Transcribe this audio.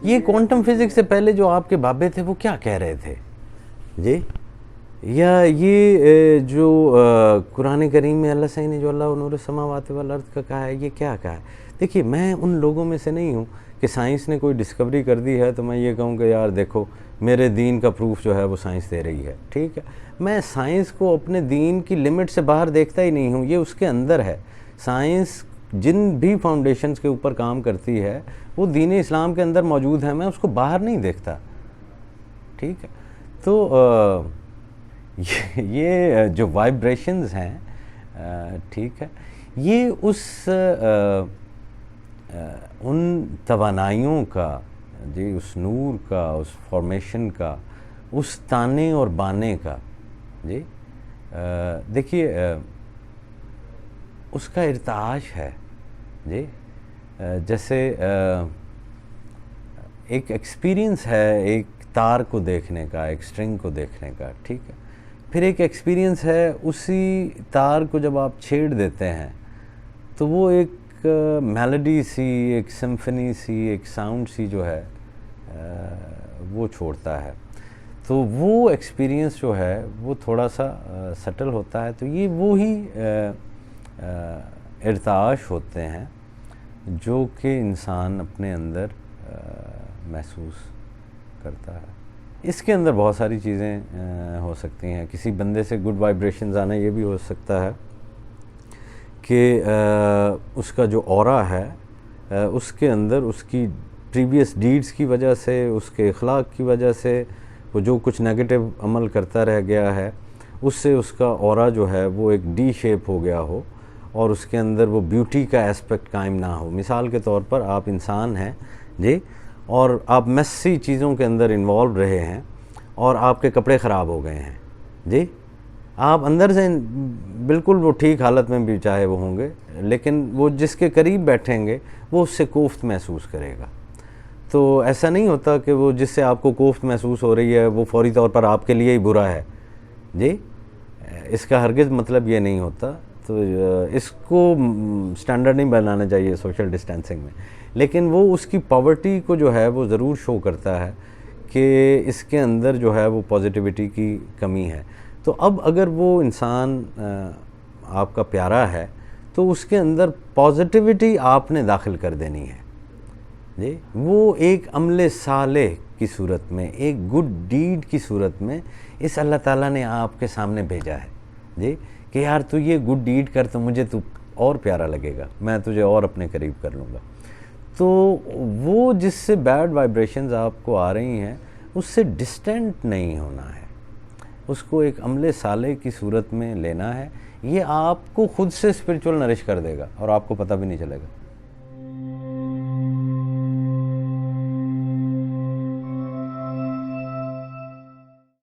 ये quantum physics से पहले जो आपके बाबे थे वो क्या कह रहे थे जी? या ये जो कुरान करीम में अल्लाह सही ने जो अल्लाह नूर समावात वल अर्द का कहा है, ये क्या कहा है? देखिए, मैं उन लोगों में से नहीं हूँ कि साइंस ने कोई डिस्कवरी कर दी है तो मैं ये कहूँ कि यार देखो मेरे दीन का प्रूफ जो है वो साइंस दे रही है। ठीक है, मैं साइंस को अपने दीन की लिमिट से बाहर देखता ही नहीं हूँ, ये उसके अंदर है। साइंस जिन भी फाउंडेशंस के ऊपर काम करती है वो दीन इस्लाम के अंदर मौजूद है, मैं उसको बाहर नहीं देखता। ठीक है, तो ये जो वाइब्रेशंस हैं, ठीक है, ये उन तवानाइयों का जी, उस नूर का, उस फॉर्मेशन का, उस ताने और बाने का जी, देखिए उसका इर्ताश है जी। जैसे एक एक्सपीरियंस है एक तार को देखने का, एक स्ट्रिंग को देखने का, ठीक है, फिर एक एक्सपीरियंस है उसी तार को जब आप छेड़ देते हैं तो वो एक मेलोडी सी, एक सिम्फनी सी, एक साउंड सी जो है वो छोड़ता है। तो वो एक्सपीरियंस जो है वो थोड़ा सा सटल होता है। तो ये वो ही इर्ताश होते हैं जो कि इंसान अपने अंदर महसूस करता है। इसके अंदर बहुत सारी चीज़ें हो सकती हैं। किसी बंदे से गुड वाइब्रेशंस आना, ये भी हो सकता है कि उसका जो ऑरा है उसके अंदर उसकी प्रीवियस डीड्स की वजह से, उसके अखलाक की वजह से, वो जो कुछ नेगेटिव अमल करता रह गया है उससे उसका ऑरा जो है वो एक डी शेप हो गया हो और उसके अंदर वो ब्यूटी का एस्पेक्ट कायम ना हो। मिसाल के तौर पर आप इंसान हैं जी और आप मेसी चीज़ों के अंदर इन्वॉल्व रहे हैं और आपके कपड़े ख़राब हो गए हैं जी, आप अंदर से बिल्कुल वो ठीक हालत में भी चाहे वो होंगे, लेकिन वो जिसके करीब बैठेंगे वो उससे कोफ्त महसूस करेगा। तो ऐसा नहीं होता कि वो जिससे आपको कोफ्त महसूस हो रही है वो फौरी तौर पर आपके लिए ही बुरा है जी, इसका हरगिज़ मतलब ये नहीं होता। तो इसको स्टैंडर्ड नहीं बनाना चाहिए सोशल डिस्टेंसिंग में, लेकिन वो उसकी पॉवर्टी को जो है वो ज़रूर शो करता है कि इसके अंदर जो है वो पॉजिटिविटी की कमी है। तो अब अगर वो इंसान आपका प्यारा है तो उसके अंदर पॉजिटिविटी आपने दाखिल कर देनी है जी। वो एक अमले साले की सूरत में, एक गुड डीड की सूरत में इस अल्लाह ताला ने आपके सामने भेजा है जी कि यार तू ये गुड डीड कर तो मुझे तू और प्यारा लगेगा, मैं तुझे और अपने करीब कर लूँगा। तो वो जिससे बैड वाइब्रेशंस आपको आ रही हैं उससे डिस्टेंट नहीं होना है, उसको एक अमले साले की सूरत में लेना है। ये आपको खुद से स्पिरिचुअल नरिश कर देगा और आपको पता भी नहीं चलेगा।